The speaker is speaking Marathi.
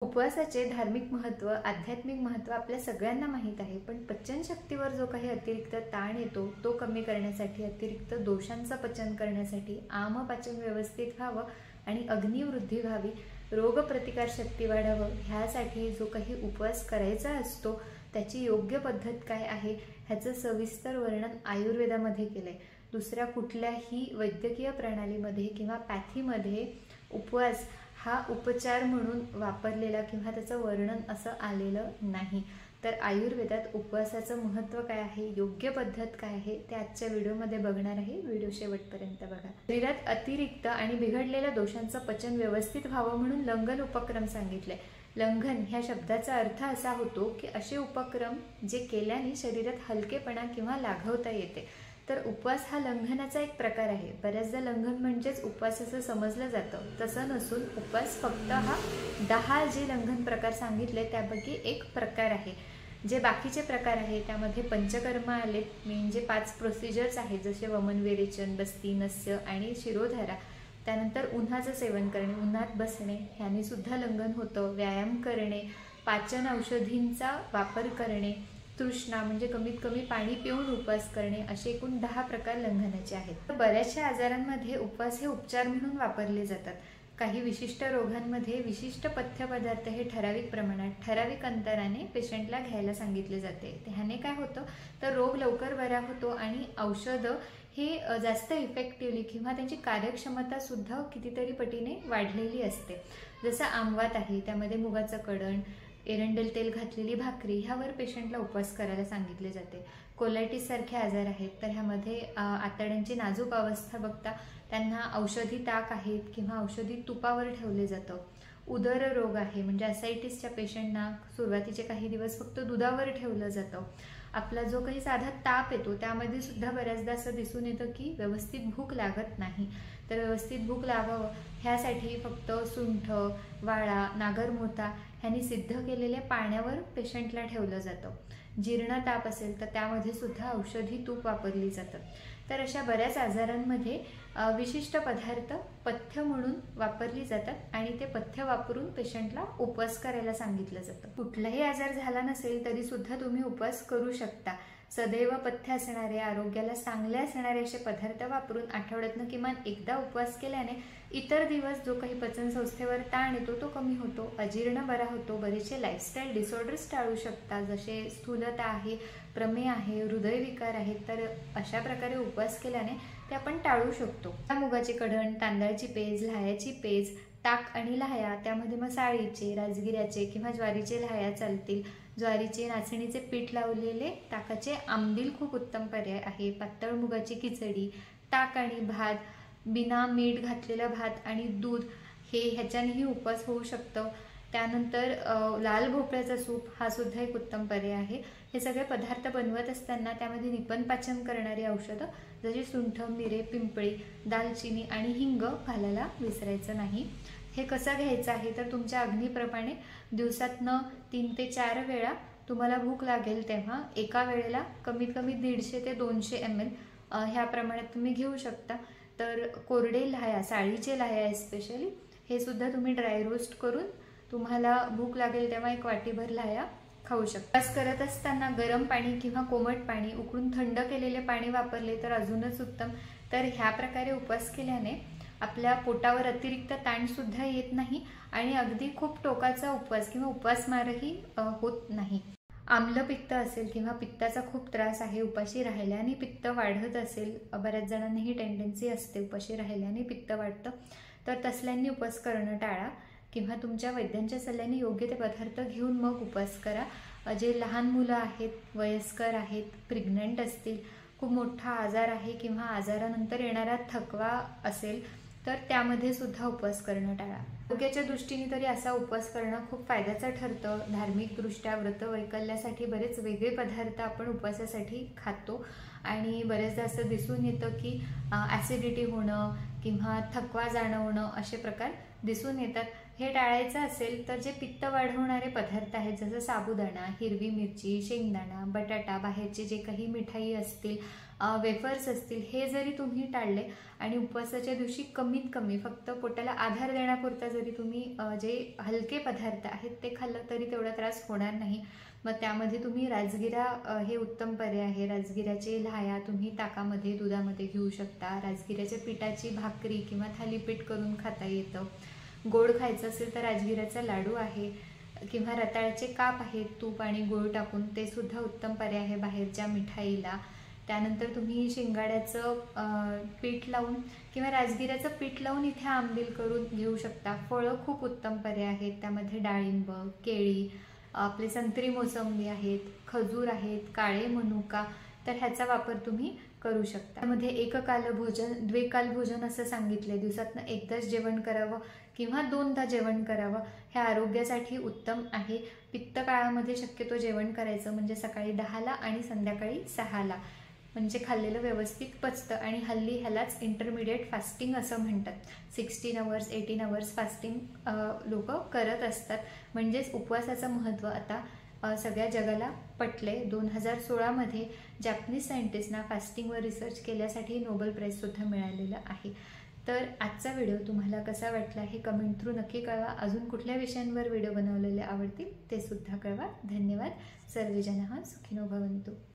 उपवासाचे धार्मिक महत्त्व, आध्यात्मिक महत्त्व आपल्या सगळ्यांना माहीत आहे, पण पचनशक्तीवर जो काही अतिरिक्त ताण येतो तो कमी करण्यासाठी, अतिरिक्त दोषांचं पचन करण्यासाठी, आमपाचन व्यवस्थित व्हावं आणि अग्निवृद्धी व्हावी, रोगप्रतिकारशक्ती वाढावं, ह्यासाठी जो काही उपवास करायचा असतो त्याची योग्य पद्धत काय आहे ह्याचं सविस्तर वर्णन आयुर्वेदामध्ये केलंय। दुसऱ्या कुठल्याही वैद्यकीय प्रणालीमध्ये किंवा पॅथीमध्ये उपवास हा उपचार म्हणून वापरलेला किंवा त्याचं वर्णन असं आलेलं नाही। तर आयुर्वेदात उपवासाचं महत्त्व काय आहे, योग्य पद्धत काय आहे ते आजच्या व्हिडिओमध्ये बघणार आहे। व्हिडिओ शेवटपर्यंत बघा। शरीरात अतिरिक्त आणि बिघडलेल्या दोषांचं पचन व्यवस्थित व्हावं म्हणून लंघन उपक्रम सांगितले। लंघन ह्या शब्दाचा अर्थ असा होतो की असे उपक्रम जे केल्याने शरीरात हलकेपणा किंवा लाघवता येते। तर उपवास हा लंघनाचा एक प्रकार आहे। बऱ्याचदा लंघन म्हणजेच उपवास असं समजलं जातं, तसं नसून उपवास फक्त हा 10 जे लंघन प्रकार सांगितले त्यापैकी एक प्रकार आहे। जे बाकीचे प्रकार आहे त्यामध्ये पंचकर्म आले, म्हणजे 5 प्रोसिजर्स आहेत, जसे वमन, विरेचन, बस्ती, नस्य आणि शिरोधारा। त्यानंतर उन्हाचं सेवन करणे, उन्हात बसणे ह्याने सुद्धा लंघन होतं। व्यायाम करणे, पाचन औषधींचा वापर करणे, तृष्णा म्हणजे कमीत कमी पाणी पिऊन उपवास करणे, असे एकूण 10 प्रकार लंघनाचे आहेत। बऱ्याचशा आजारांमध्ये उपवास हे उपचार म्हणून वापरले जातात। काही विशिष्ट रोगांमध्ये विशिष्ट पथ्यपदार्थ हे ठराविक प्रमाणात, ठराविक अंतराने पेशंटला घ्यायला सांगितले जाते। ह्याने काय होतं तर रोग लवकर बरा होतो आणि औषधं हे जास्त इफेक्टिव्हली किंवा त्यांची कार्यक्षमता सुद्धा कितीतरी पटीने वाढलेली असते। जसं आमवात आहे, त्यामध्ये मुगाचं कडण, एरंडेल तेल घातलेली भाकरी ह्यावर पेशंटला उपवास करायला सांगितले जाते। कोलायटिस सारखे आजार आहेत, तर ह्यामध्ये आतड्यांची नाजूक अवस्था बघता त्यांना औषधी ताक आहेत किंवा औषधी तुपावर ठेवले जातं। उदर रोग आहे, म्हणजे असायटिसच्या पेशंटना सुरुवातीचे काही दिवस फक्त दुधावर ठेवलं जातं। आपला जो काही साधा ताप येतो त्यामध्ये सुद्धा बऱ्याचदा असं दिसून येतं की व्यवस्थित भूक लागत नाही। तर व्यवस्थित भूक लागावं ह्यासाठी फक्त सुंठ, वाळा, नागरमोथा ह्यांनी सिद्ध केलेल्या पाण्यावर पेशंटला ठेवलं जातं। जीर्ण ताप असेल तर त्यामध्ये सुद्धा औषधी तूप वापरली जातात। तर अशा बऱ्याच आजारांमध्ये विशिष्ट पदार्थ पथ्य म्हणून वापरली जातात आणि ते पथ्य वापरून पेशंटला उपवास करायला सांगितलं जातं। कुठलाही आजार झाला नसेल तरी सुद्धा तुम्ही उपवास करू शकता। सदैव पथ्य असणारे, आरोग्याला चांगले असणारे असे पदार्थ वापरून आठवड्यातनं किमान एकदा उपवास केल्याने इतर दिवस जो काही पचन संस्थेवर ताण येतो तो कमी होतो, अजीर्ण बरा होतो, बरेचसे लाईफस्टाईल डिसऑर्डर्स टाळू शकता, जसे स्थूलता आहे, प्रमेह आहे, हृदयविकार आहेत। तर अशा प्रकारे उपवास केल्याने ते आपण टाळू शकतो। मुगाचे कडण, तांदळाची पेज, लाह्याची पेज, ताक आणि लाह्या, त्यामध्ये मग साळीचे, राजगिऱ्याचे किंवा ज्वारीचे लाह्या चालतील। ज्वारीचे, नाचणीचे पीठ लावलेले ताकाचे आंबील खूप उत्तम पर्याय आहे। पातळ मुगाची खिचडी, ताक आणि भात, बिना मीठ घातलेला भात आणि दूध हे ह्याच्यानेही उपवास होऊ शकतं। त्यानंतर लाल भोपळ्याचा सूप हा सुद्धा एक उत्तम पर्याय आहे। हे सगळे पदार्थ बनवत असताना त्यामध्ये निपन पाचन करणारी औषधं जशी सुंठ, मिरे, पिंपळी, दालचिनी आणि हिंग घालायला विसरायचं नाही। हे कसं घ्यायचं आहे तर तुमच्या अग्नीप्रमाणे दिवसातनं 3 ते 4 वेळा तुम्हाला भूक लागेल तेव्हा एका वेळेला कमीत कमी 150 ते 200 ml ह्या प्रमाणात तुम्ही घेऊ शकता। तर कोरडे लाह्या, साळीचे लाह्या एस्पेशली, हे सुद्धा तुम्ही ड्राय रोस्ट करून तुम्हाला भूक लागेल तेव्हा 1 वाटीभर लाह्या खाऊ शकता। उपवास करत असताना गरम पाणी किंवा कोमट पाणी, उकळून थंड केलेले पाणी वापरले तर अजूनच उत्तम। तर ह्या प्रकारे उपवास केल्याने आपल्या पोटावर अतिरिक्त ताण सुद्धा येत नाही आणि अगदी खूप टोकाचा उपवास किंवा उपवासमारही होत नाही। आम्लपित्त असेल किंवा पित्ताचा खूप त्रास आहे, उपाशी राहिल्याने पित्त वाढत असेल, बऱ्याच जणांना ही टेंडन्सी असते उपाशी राहिल्याने पित्त वाढतं, तर तसल्यांनी उपवास करणं टाळा किंवा तुमच्या वैद्यांच्या सल्ल्याने योग्य ते पदार्थ घेऊन मग उपवास करा। जे लहान मुलं आहेत, वयस्कर आहेत, प्रेग्नंट असतील, खूप मोठा आजार आहे किंवा आजारानंतर येणारा थकवा असेल तर त्यामध्ये सुद्धा उपवास करणं टाळा। आरोग्याच्या दृष्टीने तरी असा उपवास करणं खूप फायद्याचं ठरतं। धार्मिक दृष्ट्या व्रत वैकल्यासाठी बरेच वेगळे पदार्थ आपण उपवासासाठी खातो आणि बरेचदा असं दिसून येतं की ॲसिडिटी होणं किंवा थकवा जाणवणं असे प्रकार दिसून येतात। हे टाळायचं असेल तर जे पित्त वाढवणारे पदार्थ आहेत, जसं साबुदाणा, हिरवी मिरची, शेंगदाणा, बटाटा, बाहेरचे जे काही मिठाई असतील, वेफर्स असतील, हे जरी तुम्ही टाळले आणि उपवासाच्या दिवशी कमीत कमी फक्त पोटाला आधार देण्यापुरता जरी तुम्ही जे हलके पदार्थ आहेत ते खाल्लं तरी तेवढा त्रास होणार नाही. मग त्यामध्ये तुम्ही राजगिरा हे उत्तम पर्याय आहे. राजगिऱ्याचे लाह्या तुम्ही ताकामध्ये दुधामध्ये घेऊ शकता. राजगिऱ्याच्या पिठाची भाकरी किंवा थालीपीठ करून खाता येतं. गोड खायचं असेल तर राजगिऱ्याचा लाडू आहे किंवा रताळ्याचे काप आहेत, तूप आणि गूळ टाकून, ते सुद्धा उत्तम पर्याय आहे बाहेरच्या मिठाईला. त्यानंतर तुम्ही शिंगाड्याचं पीठ लावून किंवा राजगिऱ्याचं पीठ लावून इथे आंबील करून घेऊ शकता. फळं खूप उत्तम पर्याय आहेत, त्यामध्ये डाळिंब, केळी, आपले संत्री मोसंबी आहेत, खजूर आहेत, काळे मनुका, तर ह्याचा वापर तुम्ही करू शकता. त्यामध्ये एककाल भोजन, द्विकाल भोजन असं सांगितले. दिवसातनं एकदाच जेवण करावं किंवा 2दा जेवण करावं, हे आरोग्यासाठी उत्तम आहे. पित्त काळामध्ये शक्यतो जेवण करायचं, म्हणजे सकाळी 10ला आणि संध्याकाळी 6ला, म्हणजे खाल्लेलं व्यवस्थित पचतं. आणि हल्ली ह्यालाच इंटरमिडिएट फास्टिंग असं म्हणतात. 16 आवर्स 18 आवर्स फास्टिंग लोक करत असतात. म्हणजेच उपवासाचं महत्त्व आता सगळ्या जगाला पटले. 2016मध्ये जॅपनीज सायंटिस्टना फास्टिंगवर रिसर्च केल्यासाठी नोबेल प्राईजसुद्धा मिळालेलं आहे. तर आजचा व्हिडिओ तुम्हाला कसा वाटला हे कमेंट थ्रू नक्की कळवा. अजून कुठल्या विषयांवर व्हिडिओ बनवलेले आवडतील ते सुद्धा कळवा. धन्यवाद. सर्वजनः सुखिनो भवन्तु.